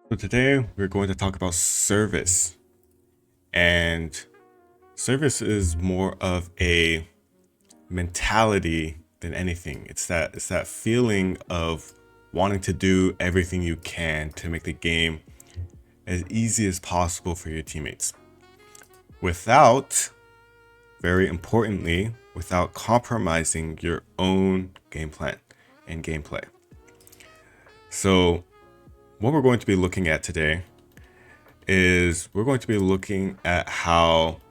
So today we're going to talk about service. And service is more of a mentality than anything. It's that feeling of wanting to do everything you can to make the game as easy as possible for your teammates. Without, very importantly, without compromising your own game plan and gameplay. So what we're going to be looking at today is we're going to be looking at how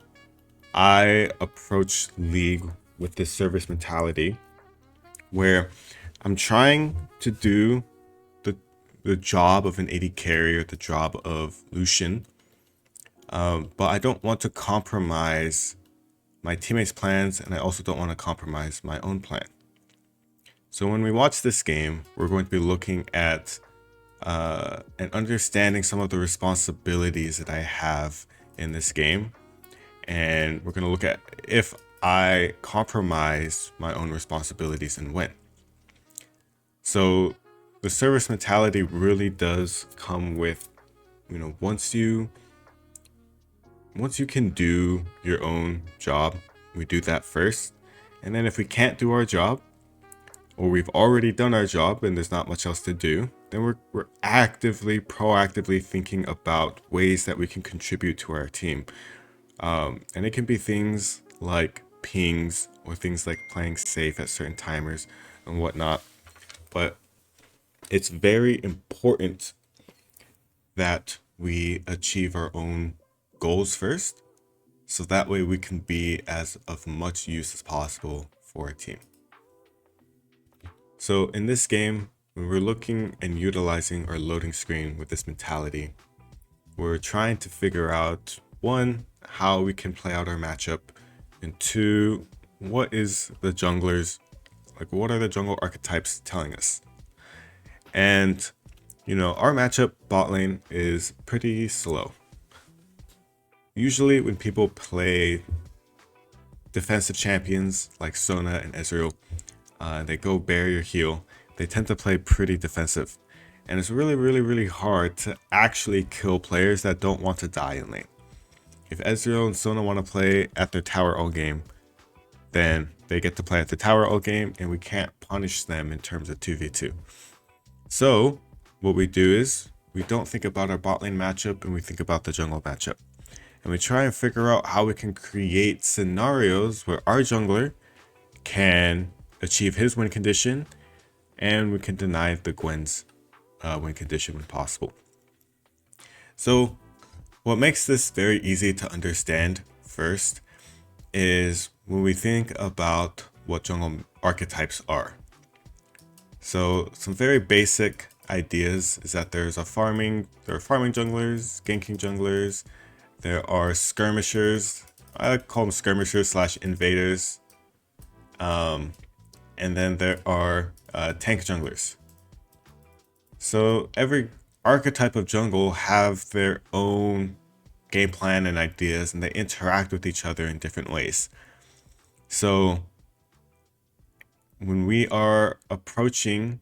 I approach League with this service mentality where I'm trying to do the the job of an AD carry or the job of Lucian, but I don't want to compromise my teammates' plans, and I also don't want to compromise my own plan. So when we watch this game, we're going to be looking at and understanding some of the responsibilities that I have in this game, and we're going to look at if I compromise my own responsibilities and win. So the service mentality really does come with, once you can do your own job, we do that first. And then if we can't do our job, or we've already done our job and there's not much else to do, then we're actively, proactively thinking about ways that we can contribute to our team. And it can be things like pings or things like playing safe at certain timers and whatnot. But it's very important that we achieve our own goals first, so that way we can be as of much use as possible for our team. So in this game, when we're looking and utilizing our loading screen with this mentality, we're trying to figure out one, how we can play out our matchup, and two, what is the junglers, like what are the jungle archetypes telling us? And our matchup bot lane is pretty slow. Usually when people play defensive champions like Sona and Ezreal, they go barrier heal, they tend to play pretty defensive. And it's really, really, really hard to actually kill players that don't want to die in lane. If Ezreal and Sona want to play at their tower all game, then they get to play at the tower all game, and we can't punish them in terms of 2v2. So what we do is we don't think about our bot lane matchup, and we think about the jungle matchup. And we try and figure out how we can create scenarios where our jungler can achieve his win condition, and we can deny the Gwen's win condition when possible. So what makes this very easy to understand first is when we think about what jungle archetypes are. So some very basic ideas is that there are farming junglers, ganking junglers, there are skirmishers, I call them skirmishers slash invaders, and then there are tank junglers. So every archetype of jungle have their own game plan and ideas, and they interact with each other in different ways. So when we are approaching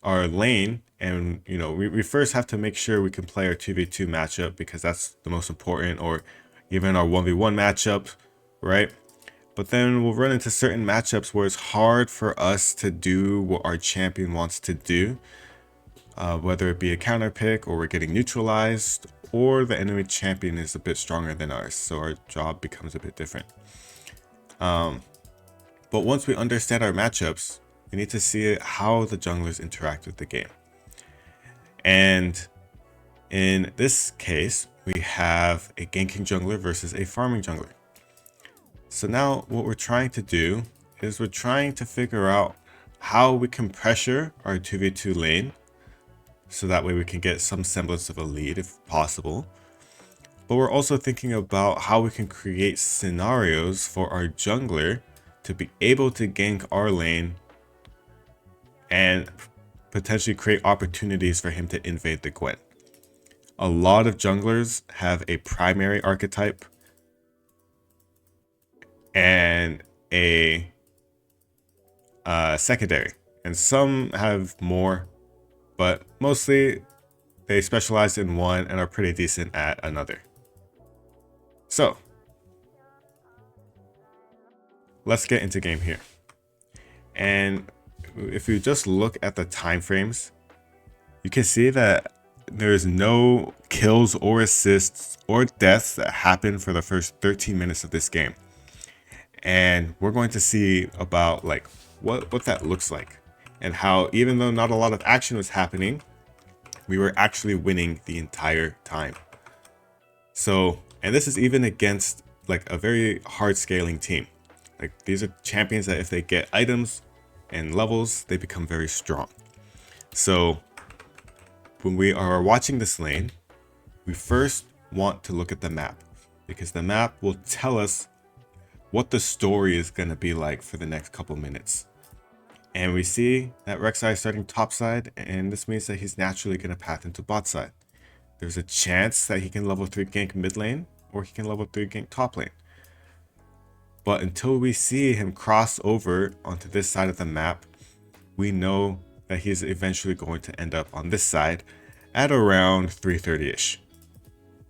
our lane, and we first have to make sure we can play our 2v2 matchup, because that's the most important, or even our 1v1 matchup, right? But then we'll run into certain matchups where it's hard for us to do what our champion wants to do, whether it be a counter pick, or we're getting neutralized, or the enemy champion is a bit stronger than ours, so our job becomes a bit different. But once we understand our matchups, we need to see how the junglers interact with the game. And in this case, we have a ganking jungler versus a farming jungler. So now what we're trying to do is we're trying to figure out how we can pressure our 2v2 lane, so that way we can get some semblance of a lead if possible. But we're also thinking about how we can create scenarios for our jungler to be able to gank our lane and potentially create opportunities for him to invade the Gwen. A lot of junglers have a primary archetype and a secondary, and some have more, but mostly they specialize in one and are pretty decent at another. So let's get into game here. And if you just look at the time frames, you can see that there's no kills or assists or deaths that happen for the first 13 minutes of this game. And we're going to see about like what that looks like, and how even though not a lot of action was happening, we were actually winning the entire time. So, and this is even against like a very hard scaling team. Like these are champions that if they get items and levels, they become very strong. So when we are watching this lane, we first want to look at the map, because the map will tell us what the story is going to be like for the next couple minutes. And we see that Rek'Sai is starting top side, and this means that he's naturally going to path into bot side. There's a chance that he can level 3 gank mid lane, or he can level 3 gank top lane. But until we see him cross over onto this side of the map, we know that he's eventually going to end up on this side at around 330-ish.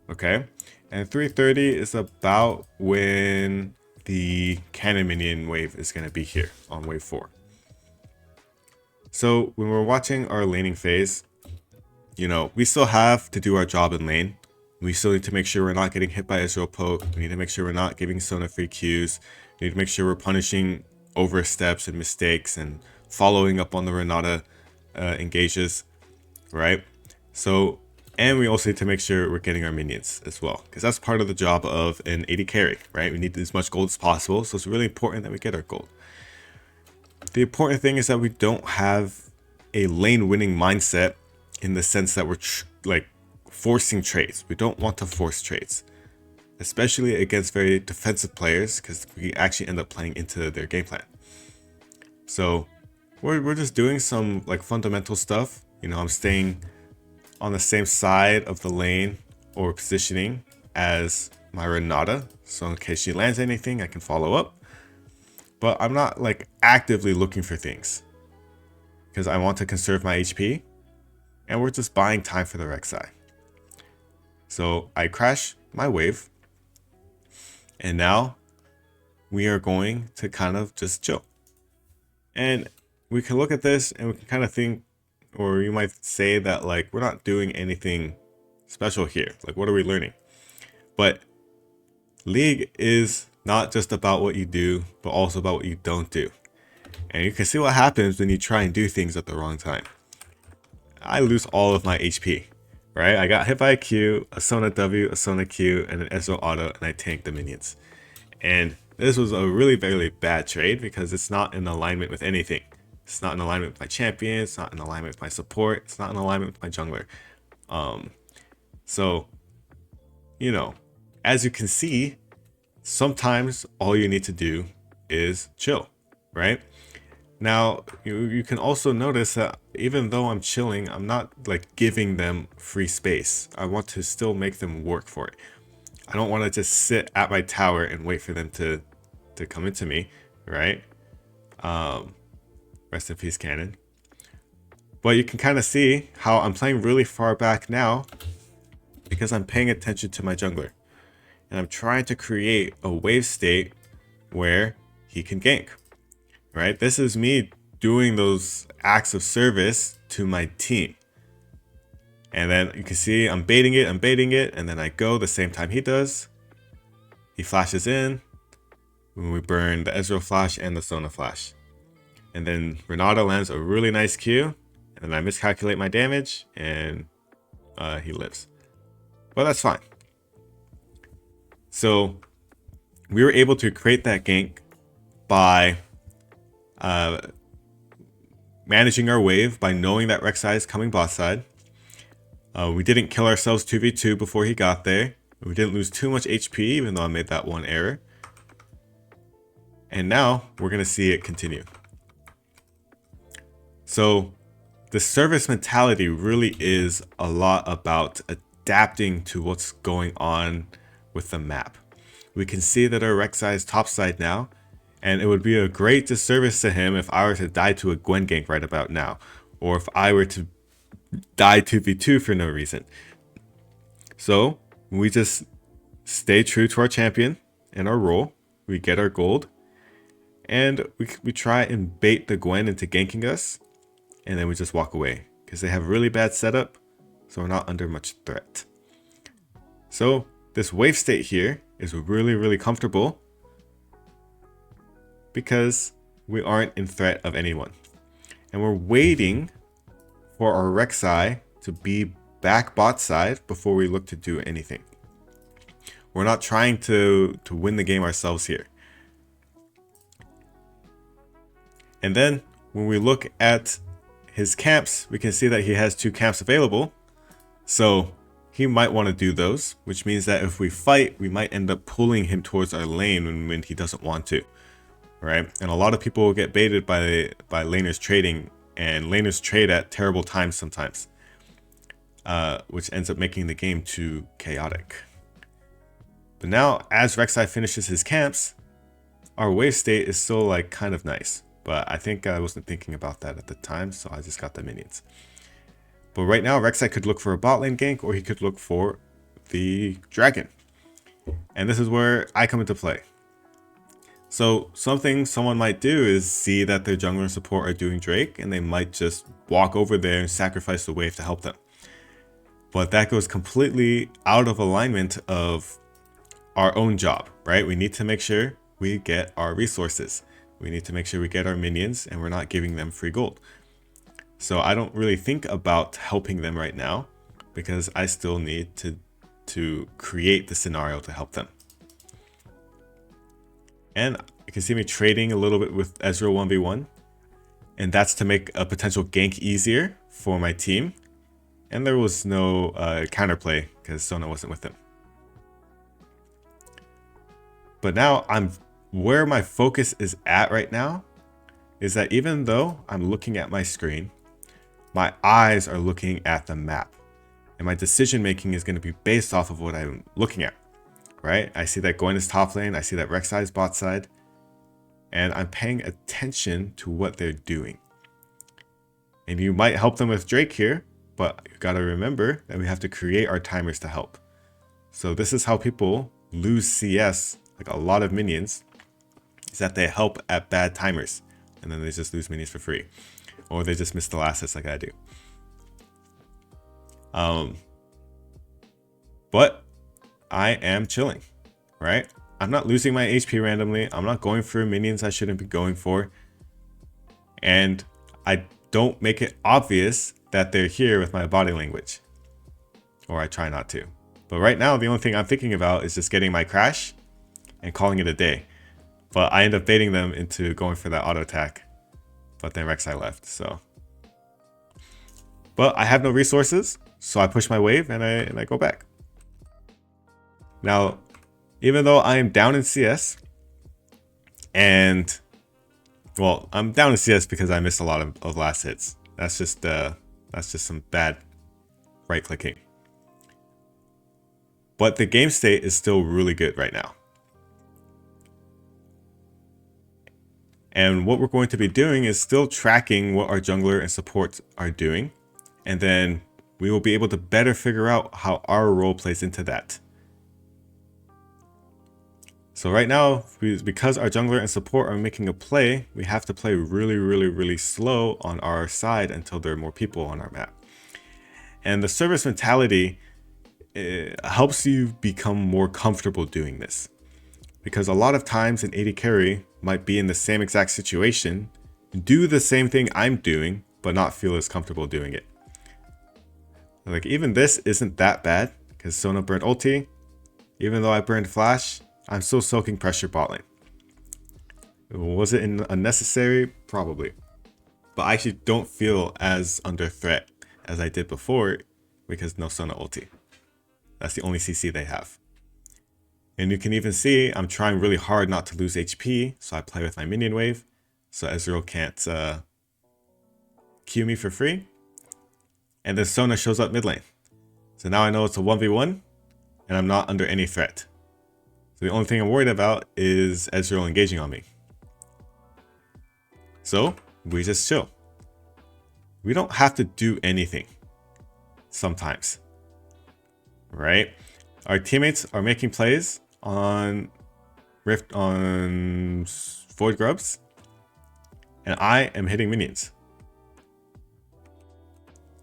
Okay? And 330 is about when the cannon minion wave is going to be here on wave 4. So when we're watching our laning phase, you know, we still have to do our job in lane. We still need to make sure we're not getting hit by Ezreal poke. We need to make sure we're not giving Sona free Qs. We need to make sure we're punishing oversteps and mistakes and following up on the Renata engages, right? So, and we also need to make sure we're getting our minions as well, because that's part of the job of an AD carry, right? We need as much gold as possible, so it's really important that we get our gold. The important thing is that we don't have a lane winning mindset in the sense that we're like forcing trades. We don't want to force trades, especially against very defensive players, because we actually end up playing into their game plan. So we're just doing some like fundamental stuff. You know, I'm staying on the same side of the lane or positioning as my Renata, so in case she lands anything, I can follow up. But I'm not like actively looking for things, because I want to conserve my HP, and we're just buying time for the Rek'Sai. So I crash my wave, and now we are going to kind of just chill. And we can look at this and we can kind of think, or you might say that like we're not doing anything special here. Like, what are we learning? But League is not just about what you do, but also about what you don't do. And you can see what happens when you try and do things at the wrong time. I lose all of my HP, right? I got hit by a Q, a Sona W, a Sona Q, and an Ezreal auto, and I tanked the minions. And this was a really, very bad trade, because it's not in alignment with anything. It's not in alignment with my champion, it's not in alignment with my support, it's not in alignment with my jungler. So, you know, as you can see, sometimes all you need to do is chill, right? Now, you can also notice that even though I'm chilling, I'm not like giving them free space. I want to still make them work for it. I don't want to just sit at my tower and wait for them to come into me, right? Rest in peace, Cannon. But you can kind of see how I'm playing really far back now, because I'm paying attention to my jungler. And I'm trying to create a wave state where he can gank, right? This is me doing those acts of service to my team. And then you can see I'm baiting it, and then I go the same time he does. He flashes in. When we burn the Ezreal flash and the Sona flash. And then Renata lands a really nice Q, and then I miscalculate my damage, and he lives. But that's fine. So we were able to create that gank by managing our wave, by knowing that Rek'Sai is coming bot side. We didn't kill ourselves 2v2 before he got there. We didn't lose too much HP, even though I made that one error. And now we're going to see it continue. So the service mentality really is a lot about adapting to what's going on with the map. We can see that our Rek'Sai is topside now, and it would be a great disservice to him if I were to die to a Gwen gank right about now, or if I were to die 2v2 for no reason. So we just stay true to our champion and our role. We get our gold, and we try and bait the Gwen into ganking us, and then we just walk away because they have really bad setup, so we're not under much threat. So this wave state here is really, really comfortable because we aren't in threat of anyone. And we're waiting for our Rek'Sai to be back bot side before we look to do anything. We're not trying to win the game ourselves here. And then when we look at his camps, we can see that he has 2 camps available. So he might want to do those, which means that if we fight, we might end up pulling him towards our lane when he doesn't want to, right? And a lot of people will get baited by laners trading, and laners trade at terrible times sometimes, which ends up making the game too chaotic. But now, as Rek'Sai finishes his camps, our wave state is still like kind of nice. But I think I wasn't thinking about that at the time, so I just got the minions. But right now, Rek'Sai could look for a bot lane gank, or he could look for the dragon. And this is where I come into play. So something someone might do is see that their jungler and support are doing Drake, and they might just walk over there and sacrifice the wave to help them. But that goes completely out of alignment of our own job, right? We need to make sure we get our resources. We need to make sure we get our minions and we're not giving them free gold. So I don't really think about helping them right now because I still need to create the scenario to help them. And you can see me trading a little bit with Ezreal 1v1. And that's to make a potential gank easier for my team. And there was no counterplay because Sona wasn't with him. But now where my focus is at right now is that even though I'm looking at my screen, my eyes are looking at the map. And my decision making is going to be based off of what I'm looking at, right? I see that Gwen is top lane. I see that Rek'Sai is bot side. And I'm paying attention to what they're doing. And you might help them with Drake here, but you got to remember that we have to create our timers to help. So this is how people lose CS, like a lot of minions, is that they help at bad timers. And then they just lose minions for free. Or they just miss the last hits like I do. But I am chilling, right? I'm not losing my HP randomly. I'm not going for minions I shouldn't be going for. And I don't make it obvious that they're here with my body language. Or I try not to. But right now, the only thing I'm thinking about is just getting my crash and calling it a day. But I end up baiting them into going for that auto attack. But then Rek'Sai left, so. But I have no resources, so I push my wave and I go back. Now, even though I am down in CS, and well, I'm down in CS because I missed a lot of last hits. That's just some bad right clicking. But the game state is still really good right now. And what we're going to be doing is still tracking what our jungler and support are doing. And then we will be able to better figure out how our role plays into that. So right now, because our jungler and support are making a play, we have to play really, really, really slow on our side until there are more people on our map. And the service mentality helps you become more comfortable doing this. Because a lot of times an AD carry might be in the same exact situation, do the same thing I'm doing, but not feel as comfortable doing it. Like even this isn't that bad because Sona burned ulti. Even though I burned flash, I'm still soaking pressure bot lane. Was it unnecessary? Probably. But I actually don't feel as under threat as I did before because no Sona ulti. That's the only CC they have. And you can even see I'm trying really hard not to lose HP, so I play with my minion wave, so Ezreal can't Q me for free. And then Sona shows up mid lane. So now I know it's a 1v1, and I'm not under any threat. So the only thing I'm worried about is Ezreal engaging on me. So we just chill. We don't have to do anything. sometimes, right? Our teammates are making plays on Void Grubs, and I am hitting minions.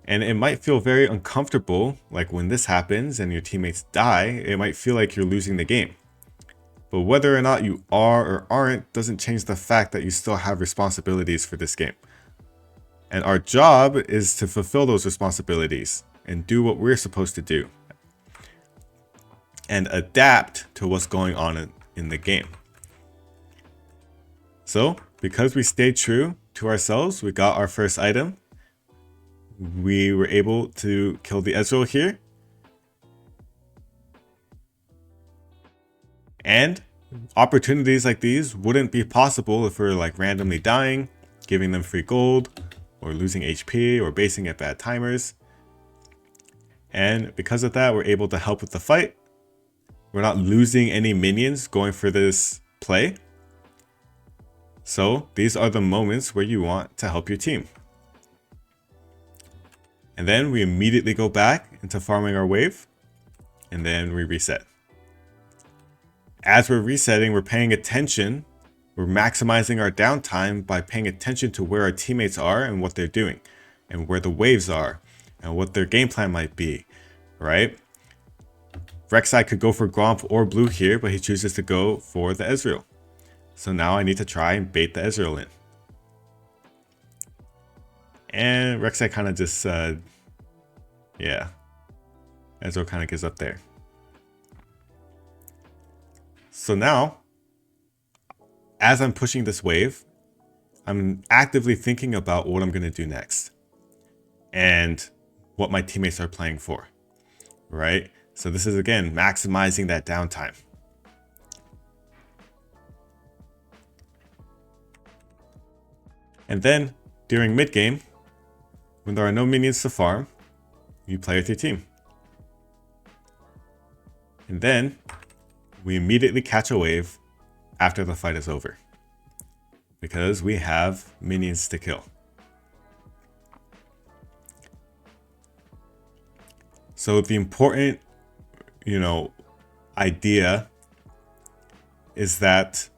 And it might feel very uncomfortable, like when this happens and your teammates die, it might feel like you're losing the game. But whether or not you are or aren't doesn't change the fact that you still have responsibilities for this game. And our job is to fulfill those responsibilities and do what we're supposed to do. And adapt to what's going on in the game. So, because we stayed true to ourselves, we got our first item. We were able to kill the Ezreal here. And opportunities like these wouldn't be possible if we were like randomly dying, giving them free gold, or losing HP, or basing at bad timers. And because of that, we're able to help with the fight. We're not losing any minions going for this play. So these are the moments where you want to help your team. And then we immediately go back into farming our wave, and then we reset. As we're resetting, we're paying attention. We're maximizing our downtime by paying attention to where our teammates are and what they're doing, and where the waves are, and what their game plan might be, right? Rek'Sai could go for Gromp or Blue here, but he chooses to go for the Ezreal. So now I need to try and bait the Ezreal in. And Rek'Sai kind of just, yeah. Ezreal kind of gives up there. So now, as I'm pushing this wave, I'm actively thinking about what I'm going to do next. And what my teammates are playing for, right? So this is, again, maximizing that downtime. And then, during mid-game, when there are no minions to farm, you play with your team. And then, we immediately catch a wave after the fight is over. Because we have minions to kill. So the important, idea is that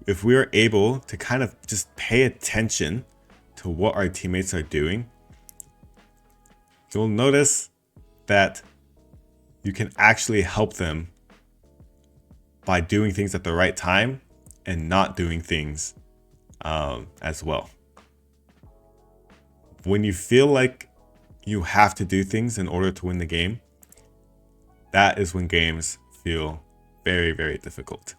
if we are able to kind of just pay attention to what our teammates are doing, you'll notice that you can actually help them by doing things at the right time and not doing things as well. When you feel like you have to do things in order to win the game, that is when games feel very, very difficult.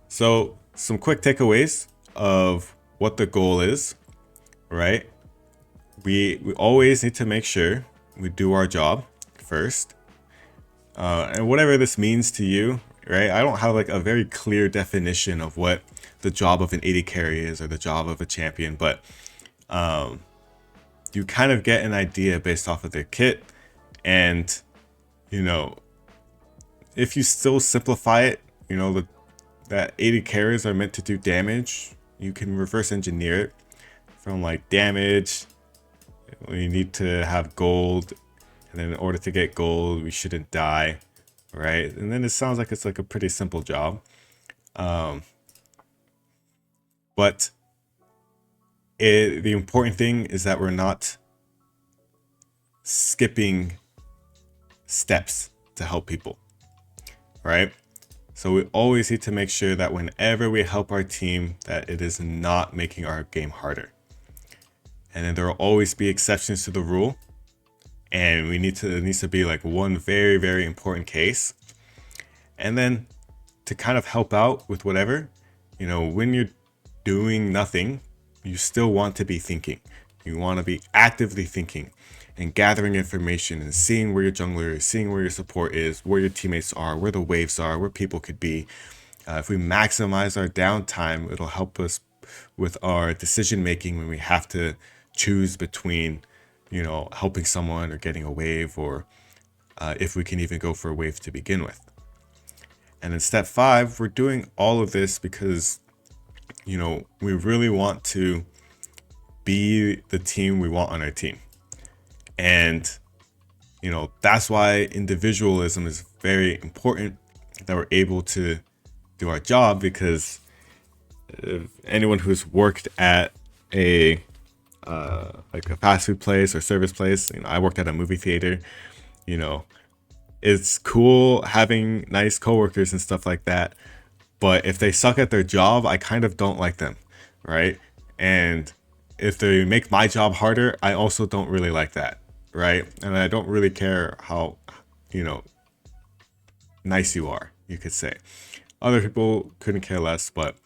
So some quick takeaways of what the goal is, right? We always need to make sure we do our job first. And whatever this means to you, right? I don't have like a very clear definition of what the job of an AD carry is or the job of a champion, but you kind of get an idea based off of their kit. And, if you still simplify it, that AD carries are meant to do damage, you can reverse engineer it from like damage. We need to have gold, and then in order to get gold, we shouldn't die, right? And then it sounds like it's like a pretty simple job. But the important thing is that we're not skipping steps to help people, right? So we always need to make sure that whenever we help our team, that it is not making our game harder. And then there will always be exceptions to the rule. And it needs to be like one very, very important case. And then to kind of help out with whatever, when you're doing nothing, you still want to be thinking. You want to be actively thinking and gathering information and seeing where your jungler is, seeing where your support is, where your teammates are, where the waves are, where people could be. If we maximize our downtime, it'll help us with our decision making when we have to choose between, helping someone or getting a wave, or if we can even go for a wave to begin with. And in step 5, we're doing all of this because, we really want to be the team we want on our team. And, that's why individualism is very important, that we're able to do our job. Because if anyone who's worked at a like a fast food place or service place, I worked at a movie theater, you know, it's cool having nice coworkers and stuff like that. But if they suck at their job, I kind of don't like them, right? And if they make my job harder, I also don't really like that, right? And I don't really care how, you know, nice you are, you could say. Other people couldn't care less, but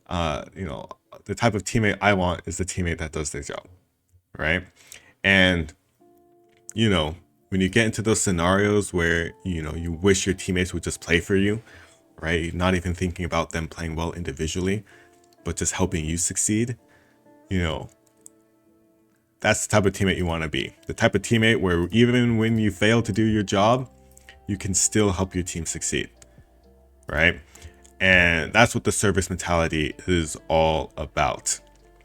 the type of teammate I want is the teammate that does their job, right? And when you get into those scenarios where you wish your teammates would just play for you, right? Not even thinking about them playing well individually, but just helping you succeed, you know, that's the type of teammate you want to be. The type of teammate where even when you fail to do your job, you can still help your team succeed, right? And that's what the service mentality is all about.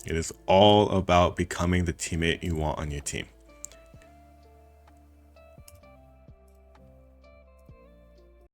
It is all about becoming the teammate you want on your team.